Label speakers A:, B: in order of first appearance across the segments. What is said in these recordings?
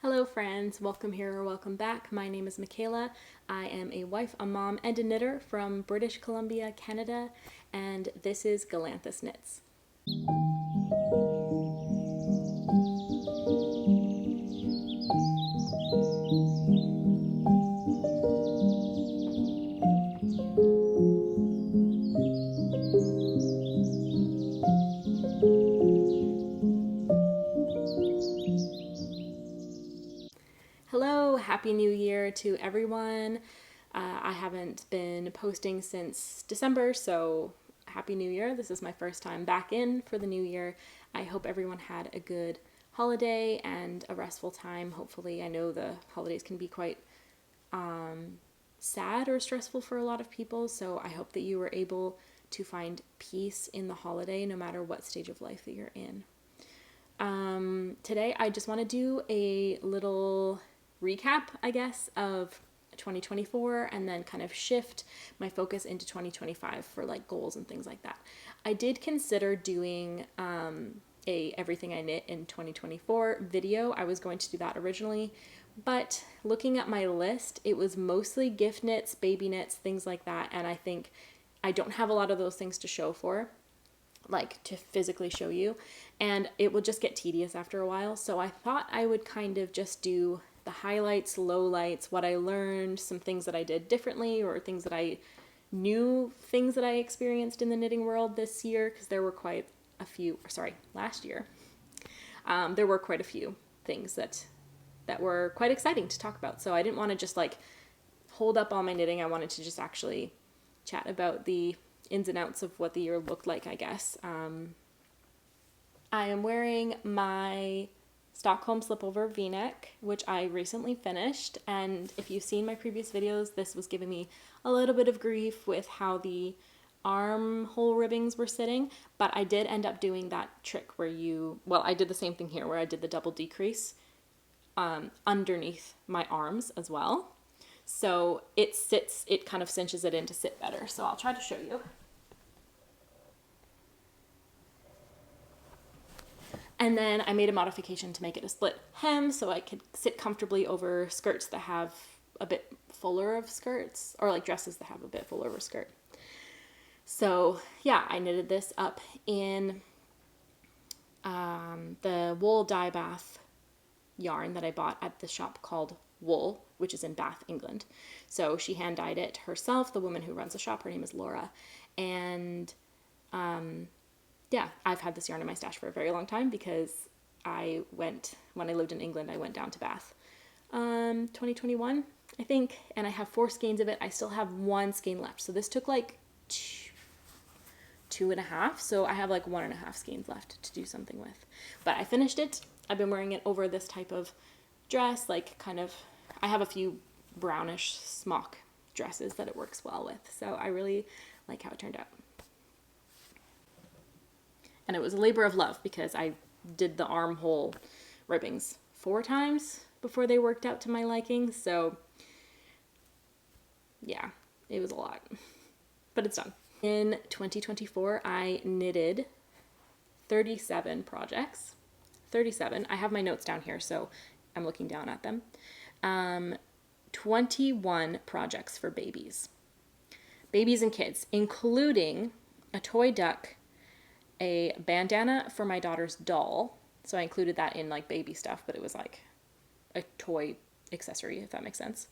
A: Hello friends, welcome here or welcome back. My name is Michaela. I am a wife, a mom, and a knitter from British Columbia, Canada, and this is Galanthus Knits. Hello, Happy New Year to everyone. I haven't been posting since December, so Happy New Year. This is my first time back in for the new year. I hope everyone had a good holiday and a restful time. Hopefully, I know the holidays can be quite sad or stressful for a lot of people, so I hope that you were able to find peace in the holiday no matter what stage of life that you're in. Today I just want to do a little recap, I guess, of 2024 and then kind of shift my focus into 2025 for like goals and things like that. I did consider doing a Everything I Knit in 2024 video. I was going to do that originally, but looking at my list, it was mostly gift knits, baby knits, things like that, and I think I don't have a lot of those things to show for, like to physically show you, and it will just get tedious after a while. So I thought I would kind of just do the highlights, lowlights, what I learned, some things that I did differently or things that I knew, things that I experienced in the knitting world this year, because there were quite a few, last year. There were quite a few things that were quite exciting to talk about. So I didn't want to just like hold up all my knitting. I wanted to just actually chat about the ins and outs of what the year looked like, I guess. I am wearing my Stockholm Slipover v-neck, which I recently finished, and if you've seen my previous videos, this was giving me a little bit of grief with how the armhole ribbings were sitting, but I did end up doing that trick where I did the same thing here where I did the double decrease underneath my arms as well. So it kind of cinches it in to sit better. So I'll try to show you. And then I made a modification to make it a split hem so I could sit comfortably over skirts that have a bit fuller of skirts, or like dresses that have a bit fuller of a skirt. So yeah, I knitted this up in the wool dye bath yarn that I bought at the shop called Wool, which is in Bath, England. So she hand dyed it herself, the woman who runs the shop. Her name is Laura. And yeah, I've had this yarn in my stash for a very long time because when I lived in England, I went down to Bath 2021, I think, and I have 4 skeins of it. I still have 1 skein left. So this took like 2.5. So I have like 1.5 skeins left to do something with. But I finished it. I've been wearing it over this type of dress, like kind of, I have a few brownish smock dresses that it works well with. So I really like how it turned out. And it was a labor of love because I did the armhole ribbings 4 times before they worked out to my liking. So yeah, it was a lot, but it's done. In 2024, I knitted 37 projects. 37. I have my notes down here, so I'm looking down at them. 21 projects for babies and kids, including a toy duck, a bandana for my daughter's doll. So I included that in like baby stuff, but it was like a toy accessory, if that makes sense.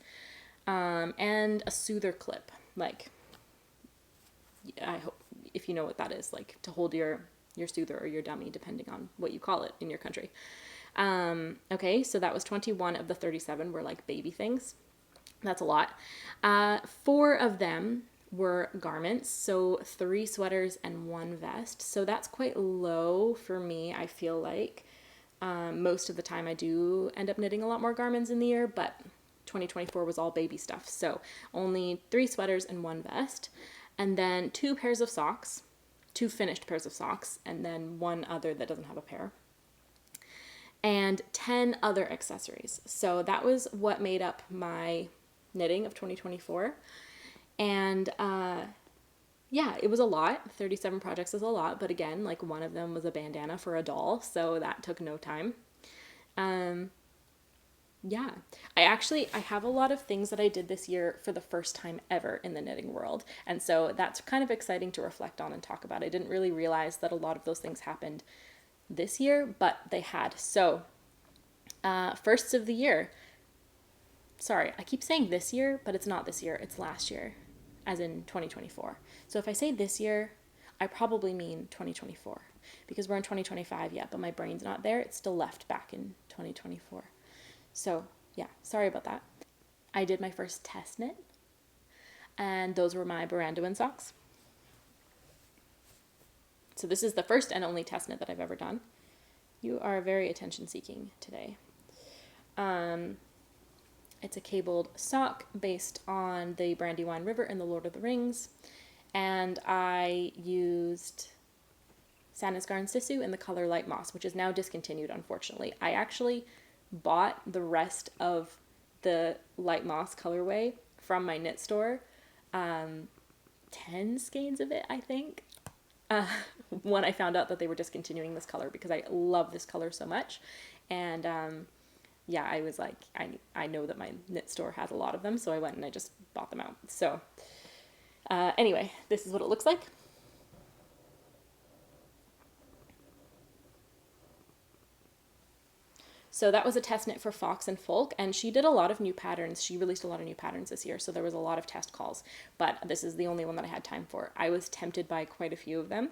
A: And a soother clip, like, I hope if you know what that is, like to hold your soother or your dummy, depending on what you call it in your country. Okay, so that was 21 of the 37 were like baby things. That's a lot. 4 of them were garments, so 3 sweaters and 1 vest. So that's quite low for me, I feel like. Most of the time I do end up knitting a lot more garments in the year, but 2024 was all baby stuff. So only 3 sweaters and 1 vest, and then 2 pairs of socks, 2 finished pairs of socks, and then 1 other that doesn't have a pair, and 10 other accessories. So that was what made up my knitting of 2024. And yeah, it was a lot. 37 projects is a lot, but again, like one of them was a bandana for a doll, so that took no time. Yeah. I have a lot of things that I did this year for the first time ever in the knitting world. And so that's kind of exciting to reflect on and talk about. I didn't really realize that a lot of those things happened this year, but they had. So, firsts of the year. Sorry, I keep saying this year, but it's not this year, it's last year, as in 2024. So if I say this year, I probably mean 2024 because we're in 2025 yet, but my brain's not there. It's still left back in 2024. So yeah, sorry about that. I did my first test knit, and those were my Baranduin socks. So this is the first and only test knit that I've ever done. You are very attention seeking today. It's a cabled sock based on the Brandywine River in the Lord of the Rings. And I used Sandnesgarn Sisu in the color Light Moss, which is now discontinued, unfortunately. I actually bought the rest of the Light Moss colorway from my knit store. 10 skeins of it, I think, when I found out that they were discontinuing this color because I love this color so much. And yeah, I was like, I know that my knit store has a lot of them, so I went and I just bought them out. So anyway, this is what it looks like. So that was a test knit for Fox and Folk, and she did a lot of new patterns. She released a lot of new patterns this year, so there was a lot of test calls, but this is the only one that I had time for. I was tempted by quite a few of them,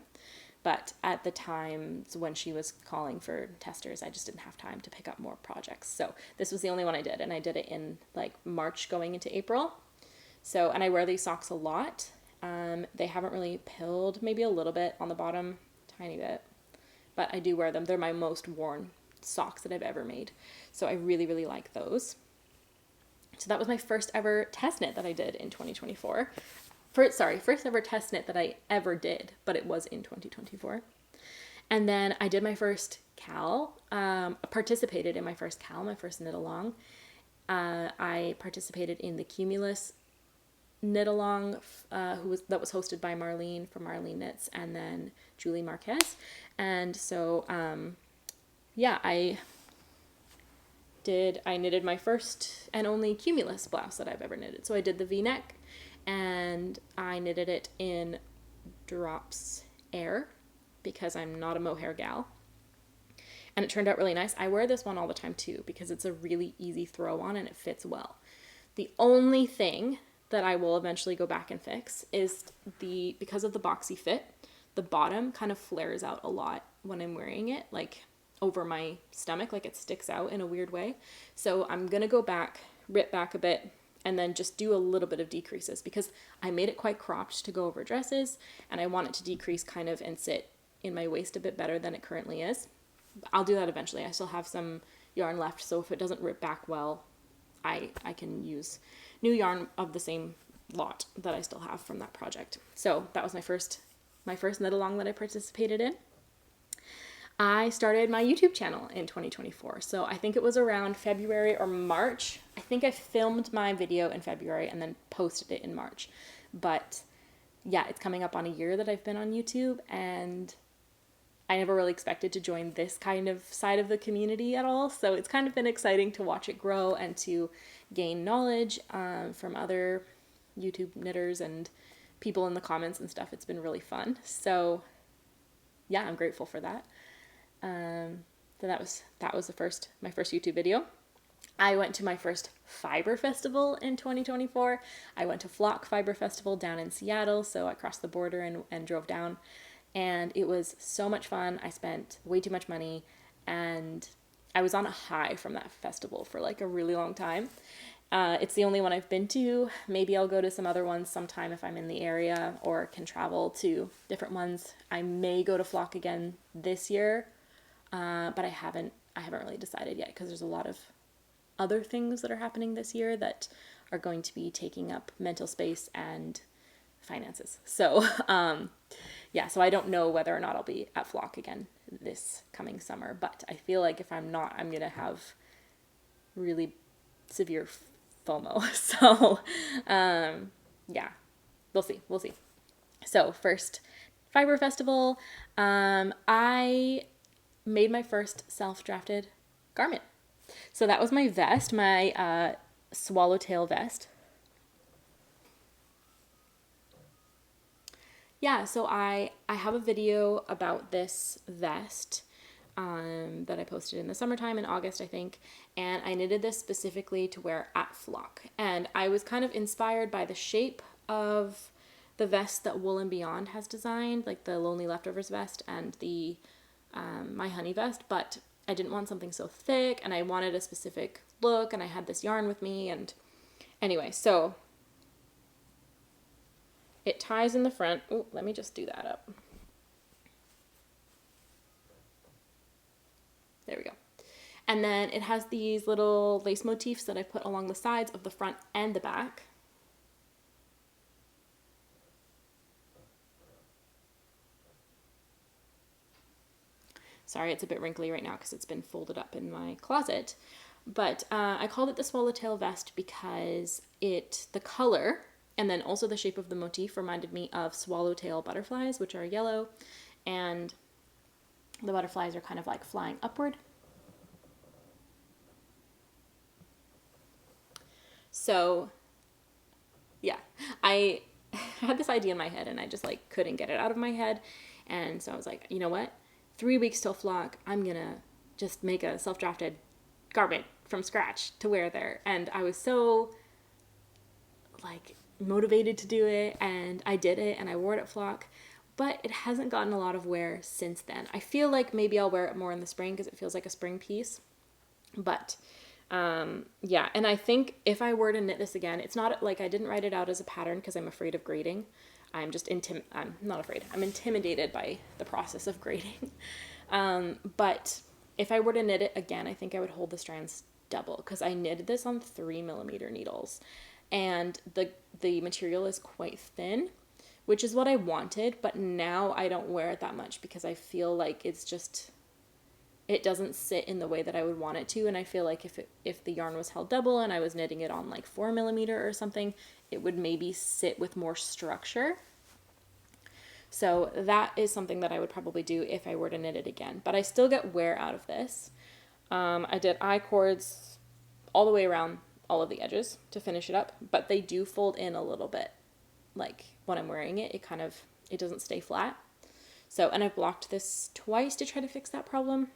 A: but at the times when she was calling for testers, I just didn't have time to pick up more projects. So this was the only one I did, and I did it in like March going into April. So, and I wear these socks a lot. They haven't really pilled, maybe a little bit on the bottom, tiny bit, but I do wear them. They're my most worn socks that I've ever made. So I really, really like those. So that was my first ever test knit that I did in 2024. First ever test knit that I ever did, but it was in 2024. And then I did my first participated in my first my first knit along. I participated in the Cumulus knit along, that was hosted by Marlene from Marlene Knits and then Julie Marquez. And so, yeah, I knitted my first and only Cumulus blouse that I've ever knitted. So I did the V-neck and I knitted it in Drops Air because I'm not a mohair gal. And it turned out really nice. I wear this one all the time too because it's a really easy throw on and it fits well. The only thing that I will eventually go back and fix is because of the boxy fit, the bottom kind of flares out a lot when I'm wearing it, like over my stomach, like it sticks out in a weird way. So I'm going to go back, rip back a bit, and then just do a little bit of decreases because I made it quite cropped to go over dresses and I want it to decrease kind of and sit in my waist a bit better than it currently is. I'll do that eventually. I still have some yarn left, so if it doesn't rip back well, I can use new yarn of the same lot that I still have from that project. So that was my first knit along that I participated in. I started my YouTube channel in 2024. So I think it was around February or March. I think I filmed my video in February and then posted it in March. But yeah, it's coming up on a year that I've been on YouTube, and I never really expected to join this kind of side of the community at all. So it's kind of been exciting to watch it grow and to gain knowledge from other YouTube knitters and people in the comments and stuff. It's been really fun. So yeah, I'm grateful for that. So that was my first YouTube video. I went to my first fiber festival in 2024. I went to Flock Fiber Festival down in Seattle. So I crossed the border and drove down, and it was so much fun. I spent way too much money and I was on a high from that festival for like a really long time. It's the only one I've been to. Maybe I'll go to some other ones sometime if I'm in the area or can travel to different ones. I may go to Flock again this year. But I haven't really decided yet because there's a lot of other things that are happening this year that are going to be taking up mental space and finances. So, yeah, so I don't know whether or not I'll be at Flock again this coming summer, but I feel like if I'm not, I'm going to have really severe FOMO. So, yeah, we'll see. So first fiber festival, I made my first self-drafted garment. So that was my vest, my swallowtail vest. Yeah, so I have a video about this vest that I posted in the summertime in August, I think, and I knitted this specifically to wear at flock. And I was kind of inspired by the shape of the vest that Wool and Beyond has designed, like the Lonely Leftovers vest and the My Honey vest, but I didn't want something so thick, and I wanted a specific look, and I had this yarn with me, and anyway, so it ties in the front. Oh, let me just do that up. There we go. And then it has these little lace motifs that I put along the sides of the front and the back. Sorry, it's a bit wrinkly right now because it's been folded up in my closet. But I called it the swallowtail vest because the color and then also the shape of the motif reminded me of swallowtail butterflies, which are yellow, and the butterflies are kind of like flying upward. So yeah, I had this idea in my head and I just like couldn't get it out of my head. And so I was like, you know what? 3 weeks till flock, I'm gonna just make a self-drafted garment from scratch to wear there. And I was so like motivated to do it, and I did it, and I wore it at flock, but it hasn't gotten a lot of wear since then. I feel like maybe I'll wear it more in the spring because it feels like a spring piece. But yeah, and I think if I were to knit this again, it's not like I didn't write it out as a pattern because I'm afraid of grading. I'm not afraid. I'm intimidated by the process of grading. But if I were to knit it again, I think I would hold the strands double because I knitted this on 3mm needles, and the material is quite thin, which is what I wanted. But now I don't wear it that much because I feel like it doesn't sit in the way that I would want it to. And I feel like if the yarn was held double and I was knitting it on like 4mm or something, it would maybe sit with more structure. So that is something that I would probably do if I were to knit it again. But I still get wear out of this. I did I-cords all the way around all of the edges to finish it up, but they do fold in a little bit. Like when I'm wearing it, it doesn't stay flat. So, and I've blocked this twice to try to fix that problem.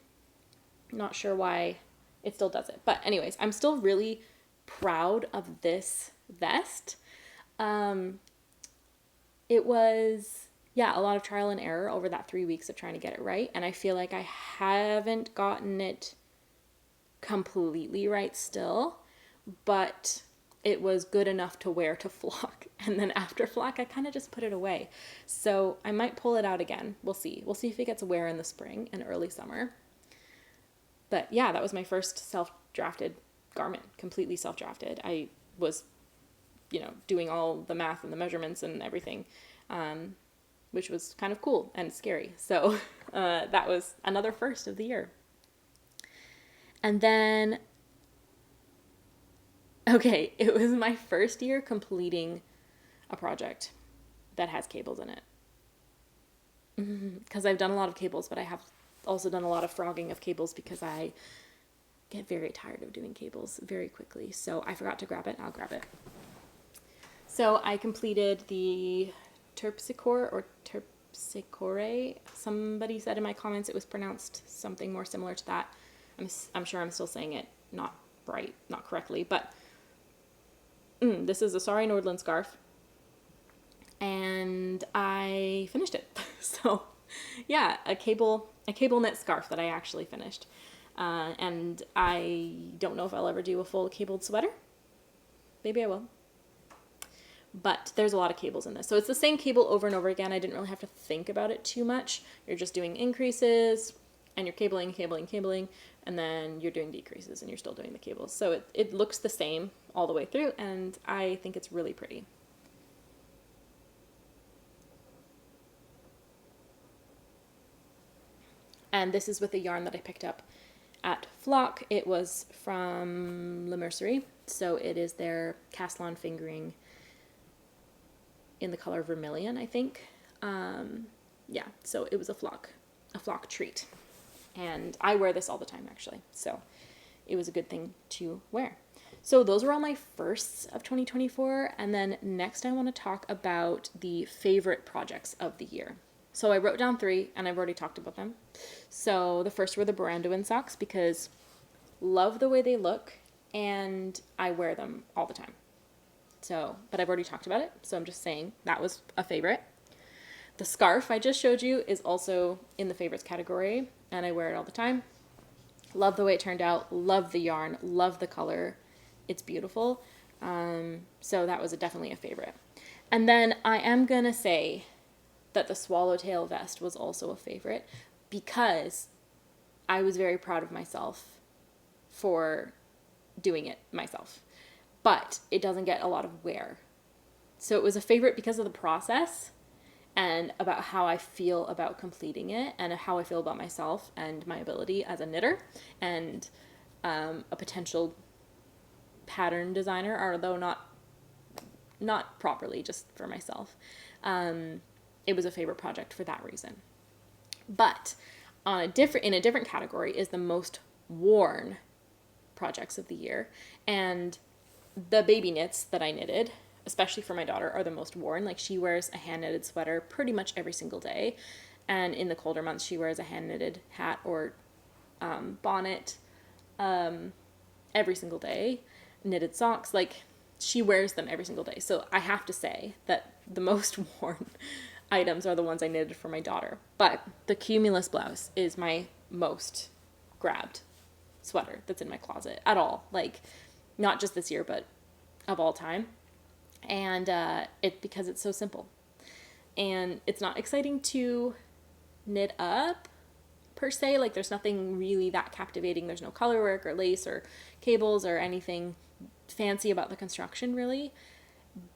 A: Not sure why it still does it. But anyways, I'm still really proud of this vest. It was, yeah, a lot of trial and error over that 3 weeks of trying to get it right. And I feel like I haven't gotten it completely right still, but it was good enough to wear to flock. And then after flock, I kind of just put it away. So I might pull it out again. We'll see. We'll see if it gets wear in the spring and early summer. But yeah, that was my first self-drafted garment, completely self-drafted. I was, doing all the math and the measurements and everything, which was kind of cool and scary. So that was another first of the year. And then, okay, it was my first year completing a project that has cables in it. Because I've done a lot of cables, but I have also done a lot of frogging of cables because I get very tired of doing cables very quickly. So I forgot to grab it. I'll grab it. So I completed the Terpsichore or Terpsichore. Somebody said in my comments it was pronounced something more similar to that. I'm sure I'm still saying it not right, not correctly, but this is a Sari Nordlund scarf, and I finished it. So yeah, a cable knit scarf that I actually finished. And I don't know if I'll ever do a full cabled sweater. Maybe I will. But there's a lot of cables in this. So it's the same cable over and over again. I didn't really have to think about it too much. You're just doing increases and you're cabling, and then you're doing decreases and you're still doing the cables. So it looks the same all the way through, and I think it's really pretty. And this is with a yarn that I picked up at Flock. It was from La Mercerie, so it is their Castellan fingering in the color vermilion, I think. Yeah, so it was a flock treat. And I wear this all the time, actually. So it was a good thing to wear. So those were all my firsts of 2024. And then next I want to talk about the favorite projects of the year. So I wrote down 3 and I've already talked about them. So the first were the Baranduin socks because love the way they look and I wear them all the time. So, but I've already talked about it. So I'm just saying that was a favorite. The scarf I just showed you is also in the favorites category and I wear it all the time. Love the way it turned out. Love the yarn. Love the color. It's beautiful. So that was definitely a favorite. And then I am going to say that the swallowtail vest was also a favorite because I was very proud of myself for doing it myself. But it doesn't get a lot of wear. So it was a favorite because of the process and about how I feel about completing it and how I feel about myself and my ability as a knitter and a potential pattern designer, although not properly, just for myself. It was a favorite project for that reason. But in a different category is the most worn projects of the year. And the baby knits that I knitted, especially for my daughter, are the most worn. Like she wears a hand knitted sweater pretty much every single day. And in the colder months, she wears a hand knitted hat or bonnet every single day. Knitted socks, like she wears them every single day. So I have to say that the most worn items are the ones I knitted for my daughter. But the Cumulus blouse is my most grabbed sweater that's in my closet at all. Like not just this year, but of all time. And because it's so simple. And it's not exciting to knit up per se. Like there's nothing really that captivating. There's no color work or lace or cables or anything fancy about the construction really.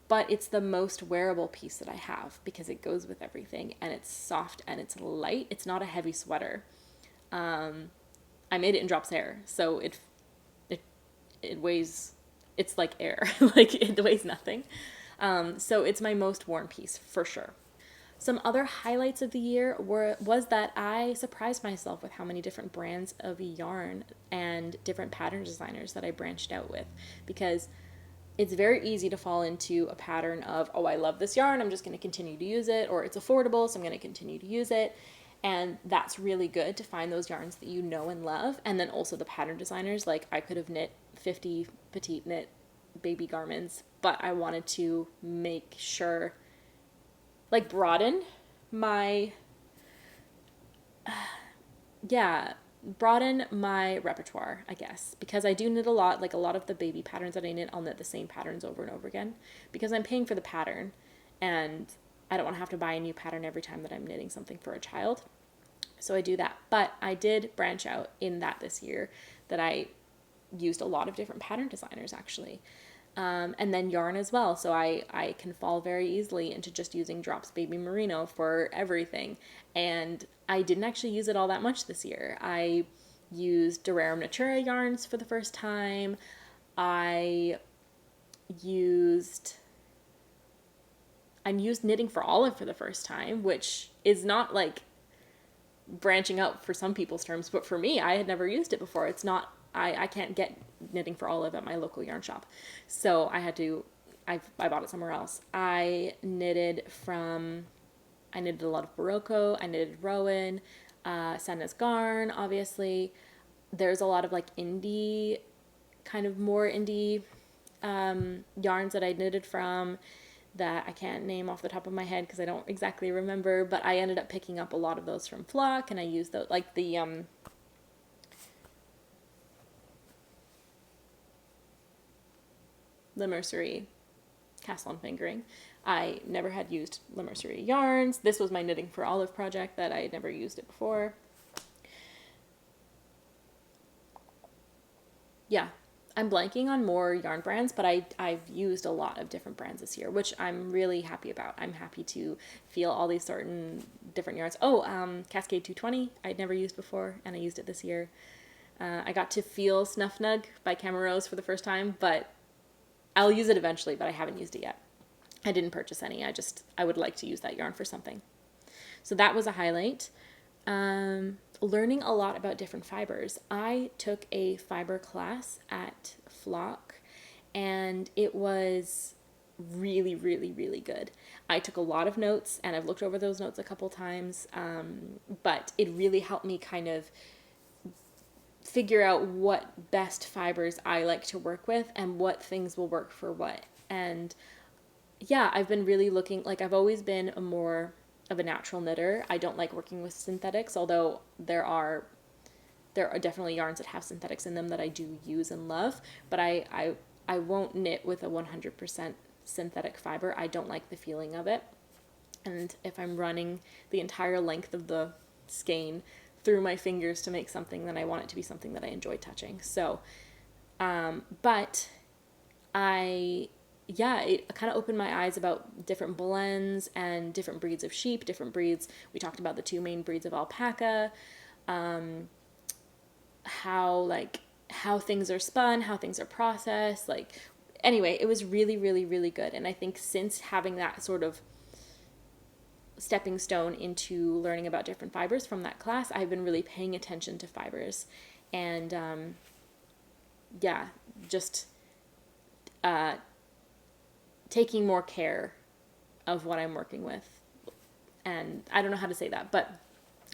A: But it's the most wearable piece that I have because it goes with everything and it's soft and it's light. It's not a heavy sweater. I made it in drops hair, so it weighs, it's like air, like it weighs nothing. So it's my most worn piece for sure. Some other highlights of the year was that I surprised myself with how many different brands of yarn and different pattern designers that I branched out with, because it's very easy to fall into a pattern of, oh, I love this yarn, I'm just going to continue to use it, or it's affordable, so I'm going to continue to use it. And that's really good to find those yarns that you know and love. And then also the pattern designers, like I could have knit 50 PetiteKnit baby garments, but I wanted to make sure, like broaden my repertoire, I guess, because I do knit a lot. Like a lot of the baby patterns that I knit, I'll knit the same patterns over and over again because I'm paying for the pattern and I don't want to have to buy a new pattern every time that I'm knitting something for a child. So I do that. But I did branch out in that this year, that I used a lot of different pattern designers actually. And then yarn as well. So I can fall very easily into just using Drops Baby Merino for everything. And I didn't actually use it all that much this year. I used Durarum Natura yarns for the first time. I used Knitting for Olive for the first time, which is not like branching out for some people's terms, but for me, I had never used it before. It's not, I can't get Knitting for Olive at my local yarn shop. So I bought it somewhere else. I knitted a lot of Barocco, I knitted Rowan, Senna's Garn, obviously. There's a lot of like indie, kind of more indie yarns that I knitted from that I can't name off the top of my head because I don't exactly remember, but I ended up picking up a lot of those from Flock, and I used those, like the Le Mercerie Castle on Fingering. I never had used Le Mercerie yarns. This was my Knitting for Olive project that I had never used it before. Yeah, I'm blanking on more yarn brands, but I've used a lot of different brands this year, which I'm really happy about. I'm happy to feel all these certain different yarns. Cascade 220 I'd never used before, and I used it this year. I got to feel Snuff Nug by Camerose for the first time, but I'll use it eventually, but I haven't used it yet. I didn't purchase any. I would like to use that yarn for something. So that was a highlight. learning a lot about different fibers. I took a fiber class at Flock, and it was really, really, really good. I took a lot of notes, and I've looked over those notes a couple times, but it really helped me kind of figure out what best fibers I like to work with and what things will work for what. And yeah, I've been really looking, like I've always been a more of a natural knitter. I don't like working with synthetics, although there are definitely yarns that have synthetics in them that I do use and love, but I won't knit with a 100% synthetic fiber. I don't like the feeling of it. And if I'm running the entire length of the skein through my fingers to make something, then I want it to be something that I enjoy touching. So, but it kind of opened my eyes about different blends and different breeds of sheep, different breeds. We talked about the 2 main breeds of alpaca, how things are spun, how things are processed. Like, anyway, it was really, really, really good. And I think since having that sort of stepping stone into learning about different fibers from that class, I've been really paying attention to fibers and just taking more care of what I'm working with. And I don't know how to say that, but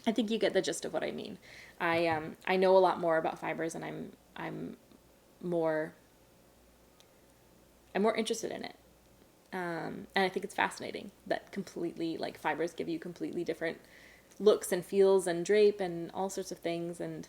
A: I think you get the gist of what I mean. I know a lot more about fibers, and I'm more interested in it. And I think it's fascinating that completely, like, fibers give you completely different looks and feels and drape and all sorts of things. And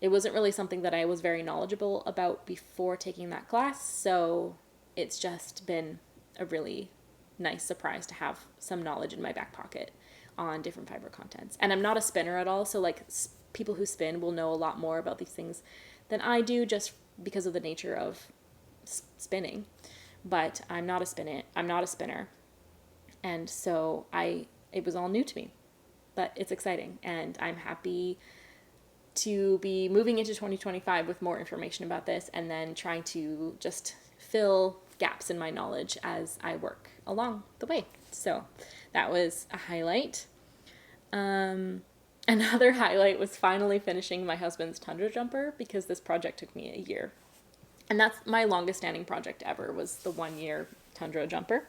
A: it wasn't really something that I was very knowledgeable about before taking that class. So it's just been a really nice surprise to have some knowledge in my back pocket on different fiber contents. And I'm not a spinner at all. So like people who spin will know a lot more about these things than I do, just because of the nature of spinning. But I'm not a spinner. And so it was all new to me, but it's exciting. And I'm happy to be moving into 2025 with more information about this, and then trying to just fill gaps in my knowledge as I work along the way. So that was a highlight. Another highlight was finally finishing my husband's Tundra jumper, because this project took me a year. And that's my longest standing project ever, was the 1-year Tundra jumper.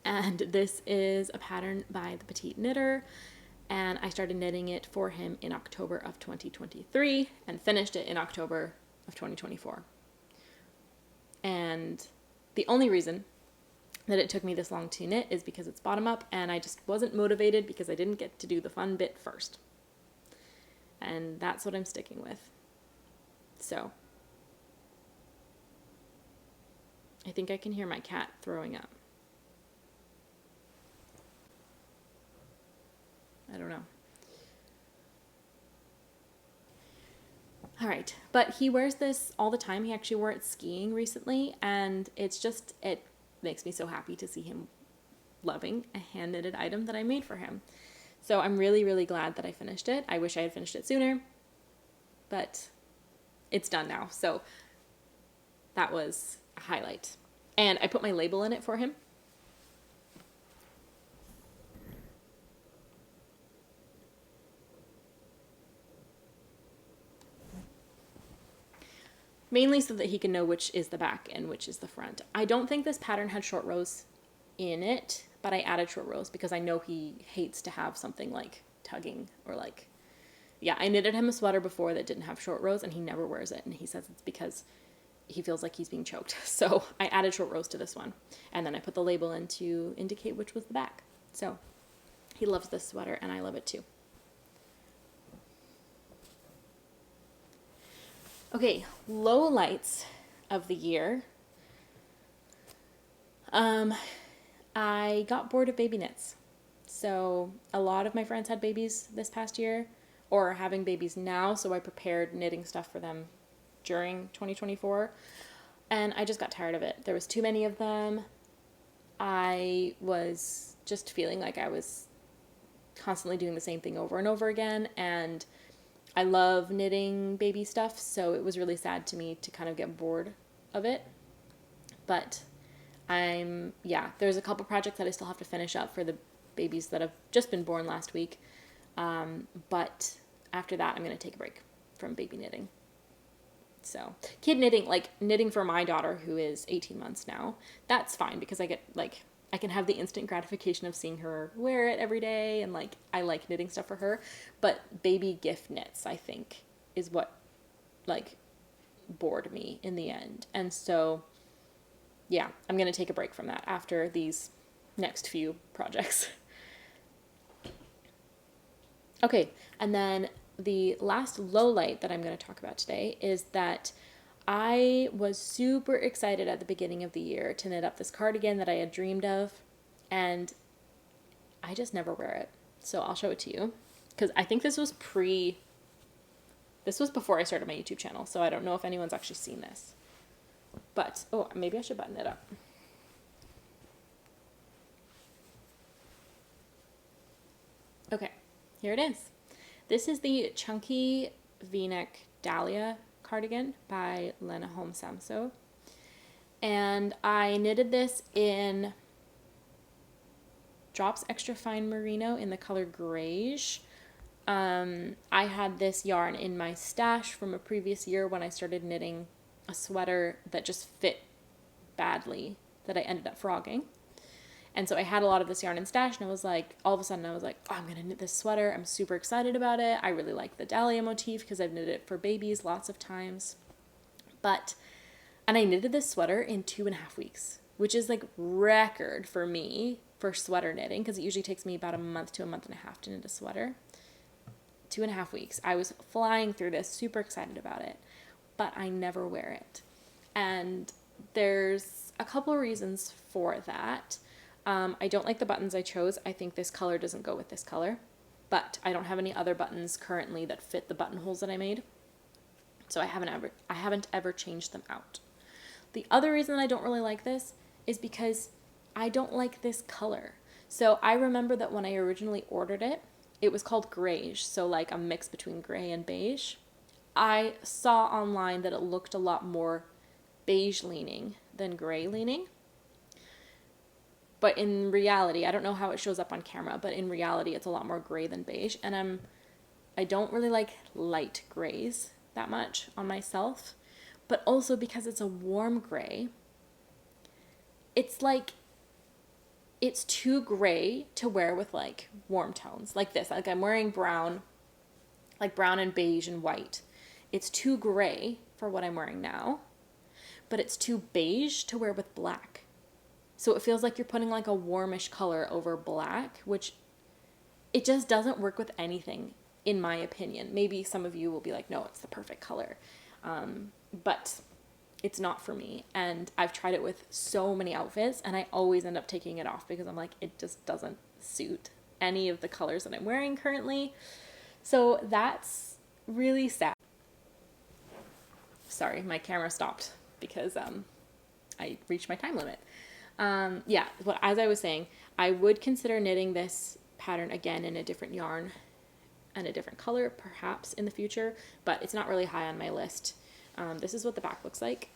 A: And this is a pattern by the Petite Knitter, and I started knitting it for him in October of 2023 and finished it in October of 2024. And the only reason that it took me this long to knit is because it's bottom up, and I just wasn't motivated because I didn't get to do the fun bit first. And that's what I'm sticking with. So I think I can hear my cat throwing up. I don't know. All right, but he wears this all the time. He actually wore it skiing recently, and it makes me so happy to see him loving a hand knitted item that I made for him. So I'm really, really glad that I finished it. I wish I had finished it sooner, but it's done now. So that was a highlight. And I put my label in it for him. Mainly so that he can know which is the back and which is the front. I don't think this pattern had short rows in it, but I added short rows because I know he hates to have something like tugging or like, yeah, I knitted him a sweater before that didn't have short rows, and he never wears it. And he says it's because he feels like he's being choked. So I added short rows to this one. And then I put the label in to indicate which was the back. So he loves this sweater, and I love it too. Okay, low lights of the year. I got bored of baby knits. So a lot of my friends had babies this past year, or are having babies now, so I prepared knitting stuff for them during 2024, and I just got tired of it. There was too many of them. I was just feeling like I was constantly doing the same thing over and over again, and I love knitting baby stuff, so it was really sad to me to kind of get bored of it. But there's a couple projects that I still have to finish up for the babies that have just been born last week. But after that, I'm going to take a break from baby knitting. So kid knitting, like knitting for my daughter who is 18 months now, that's fine because I get like, I can have the instant gratification of seeing her wear it every day, and like I like knitting stuff for her. But baby gift knits, I think, is what like bored me in the end. And so yeah, I'm going to take a break from that after these next few projects. Okay, and then the last low light that I'm going to talk about today is that I was super excited at the beginning of the year to knit up this cardigan that I had dreamed of, and I just never wear it. So I'll show it to you because I think this was before I started my YouTube channel, so I don't know if anyone's actually seen this. But, oh, maybe I should button it up. Okay, here it is. This is the chunky V-neck Dalia cardigan by Lene, Holme, Samsøe. And I knitted this in Drops Extra Fine Merino in the color Greige. I had this yarn in my stash from a previous year when I started knitting a sweater that just fit badly that I ended up frogging. And so I had a lot of this yarn in stash, and I was like, all of a sudden I was like, oh, I'm going to knit this sweater. I'm super excited about it. I really like the Dahlia motif because I've knitted it for babies lots of times. And I knitted this sweater in 2.5 weeks, which is like record for me for sweater knitting because it usually takes me about a month to a month and a half to knit a sweater. 2.5 weeks. I was flying through this, super excited about it, but I never wear it. And there's a couple of reasons for that. I don't like the buttons I chose. I think this color doesn't go with this color, but I don't have any other buttons currently that fit the buttonholes that I made. So I haven't ever changed them out. The other reason I don't really like this is because I don't like this color. So I remember that when I originally ordered it, it was called Greige, so like a mix between gray and beige. I saw online that it looked a lot more beige leaning than gray leaning. But in reality, I don't know how it shows up on camera, but in reality, it's a lot more gray than beige. And I don't really like light grays that much on myself. But also because it's a warm gray, it's like, it's too gray to wear with like warm tones like this. Like I'm wearing brown, like brown and beige and white. It's too gray for what I'm wearing now, but it's too beige to wear with black. So it feels like you're putting like a warmish color over black, which it just doesn't work with anything, in my opinion. Maybe some of you will be like, no, it's the perfect color. But it's not for me. And I've tried it with so many outfits, and I always end up taking it off because I'm like, it just doesn't suit any of the colors that I'm wearing currently. So that's really sad. Sorry, my camera stopped because I reached my time limit. Yeah, well, as I was saying, I would consider knitting this pattern again in a different yarn and a different color perhaps in the future, but it's not really high on my list. This is what the back looks like.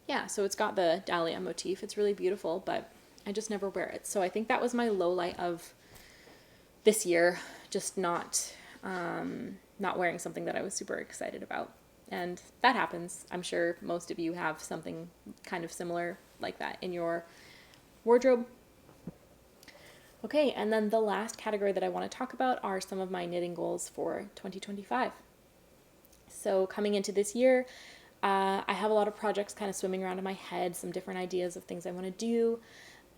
A: Yeah, so it's got the Dahlia motif. It's really beautiful, but I just never wear it. So I think that was my low light of this year, just not wearing something that I was super excited about. And that happens. I'm sure most of you have something kind of similar like that in your wardrobe. Okay, and then the last category that I want to talk about are some of my knitting goals for 2025. So coming into this year, I have a lot of projects kind of swimming around in my head, some different ideas of things I want to do.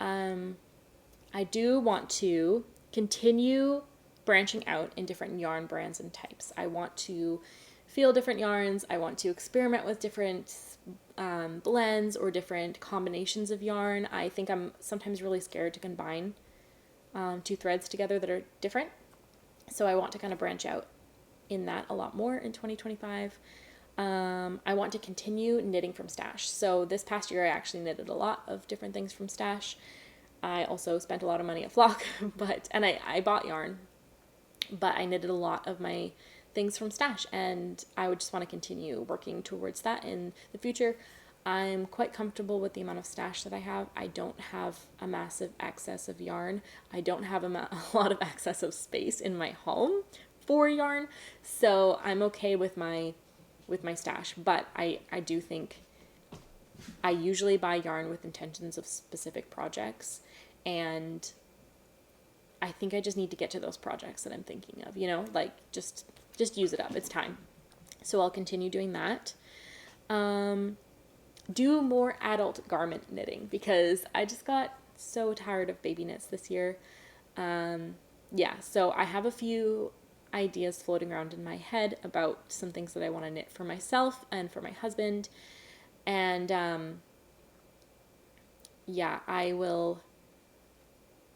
A: I do want to continue branching out in different yarn brands and types. I want to feel different yarns. I want to experiment with different blends or different combinations of yarn. I think I'm sometimes really scared to combine two threads together that are different. So I want to kind of branch out in that a lot more in 2025. I want to continue knitting from stash. So this past year I actually knitted a lot of different things from stash. I also spent a lot of money at Flock, and I bought yarn, but I knitted a lot of my things from stash, and I would just want to continue working towards that in the future. I'm quite comfortable with the amount of stash that I have. I don't have a massive excess of yarn. I don't have a lot of excess of space in my home for yarn. So I'm okay with my stash, but I do think I usually buy yarn with intentions of specific projects, and I think I just need to get to those projects that I'm thinking of, like just use it up. It's time. So I'll continue doing that. Do more adult garment knitting because I just got so tired of baby knits this year. So I have a few ideas floating around in my head about some things that I want to knit for myself and for my husband. And I will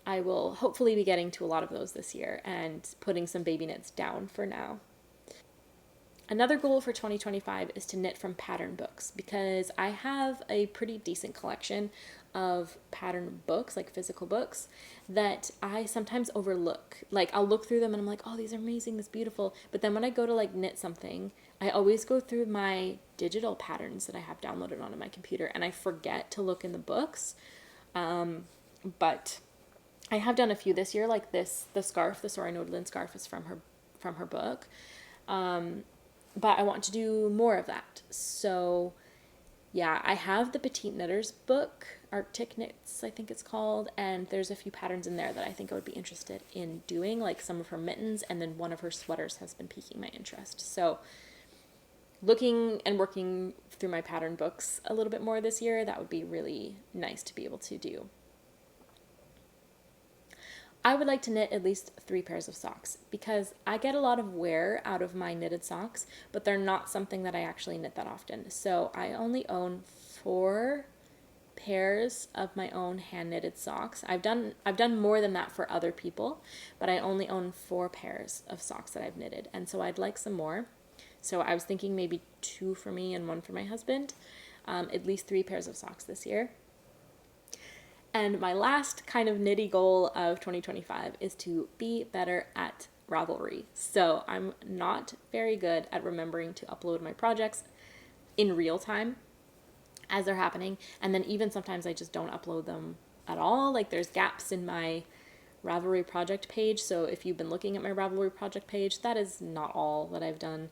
A: hopefully be getting to a lot of those this year and putting some baby knits down for now. Another goal for 2025 is to knit from pattern books because I have a pretty decent collection of pattern books, like physical books, that I sometimes overlook. Like I'll look through them and I'm like, oh, these are amazing, this is beautiful. But then when I go to like knit something, I always go through my digital patterns that I have downloaded onto my computer and I forget to look in the books. But I have done a few this year, like the scarf, the Sari Nordlund scarf is from her book. But I want to do more of that. So yeah, I have the Petite Knitters book, PetiteKnits, I think it's called, and there's a few patterns in there that I think I would be interested in doing, like some of her mittens, and then one of her sweaters has been piquing my interest. So looking and working through my pattern books a little bit more this year, that would be really nice to be able to do. I would like to knit at least 3 pairs of socks because I get a lot of wear out of my knitted socks, but they're not something that I actually knit that often. So I only own 4 pairs of my own hand knitted socks. I've done more than that for other people, but I only own 4 pairs of socks that I've knitted, and so I'd like some more. So I was thinking maybe 2 for me and 1 for my husband. At least 3 pairs of socks this year. And my last kind of nitty goal of 2025 is to be better at Ravelry. So I'm not very good at remembering to upload my projects in real time as they're happening. And then even sometimes I just don't upload them at all. Like there's gaps in my Ravelry project page. So if you've been looking at my Ravelry project page, that is not all that I've done.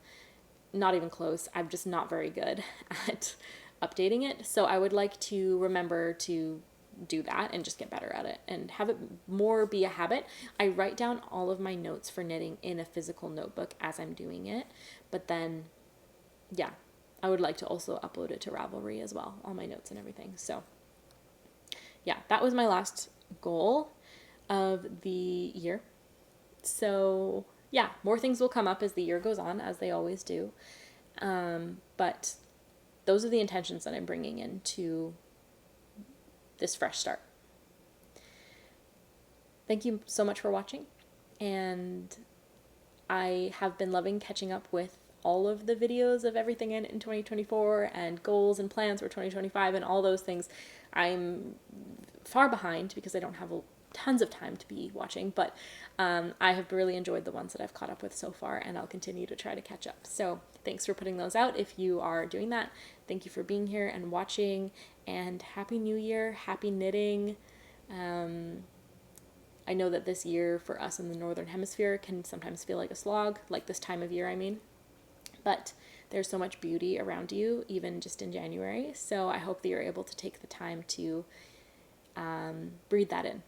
A: Not even close. I'm just not very good at updating it. So I would like to remember to do that and just get better at it and have it more be a habit. I write down all of my notes for knitting in a physical notebook as I'm doing it, but then I would like to also upload it to Ravelry as well, all my notes and everything. So that was my last goal of the year. So more things will come up as the year goes on, as they always do, but those are the intentions that I'm bringing into this fresh start. Thank you so much for watching, and I have been loving catching up with all of the videos of everything in 2024 and goals and plans for 2025 and all those things. I'm far behind because I don't have tons of time to be watching, but I have really enjoyed the ones that I've caught up with so far, and I'll continue to try to catch up. So thanks for putting those out if you are doing that. Thank you for being here and watching, and Happy New Year, happy knitting. I know that this year for us in the Northern Hemisphere can sometimes feel like a slog, like this time of year, I mean, but there's so much beauty around you, even just in January. So I hope that you're able to take the time to breathe that in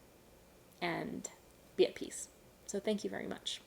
A: and be at peace. So thank you very much.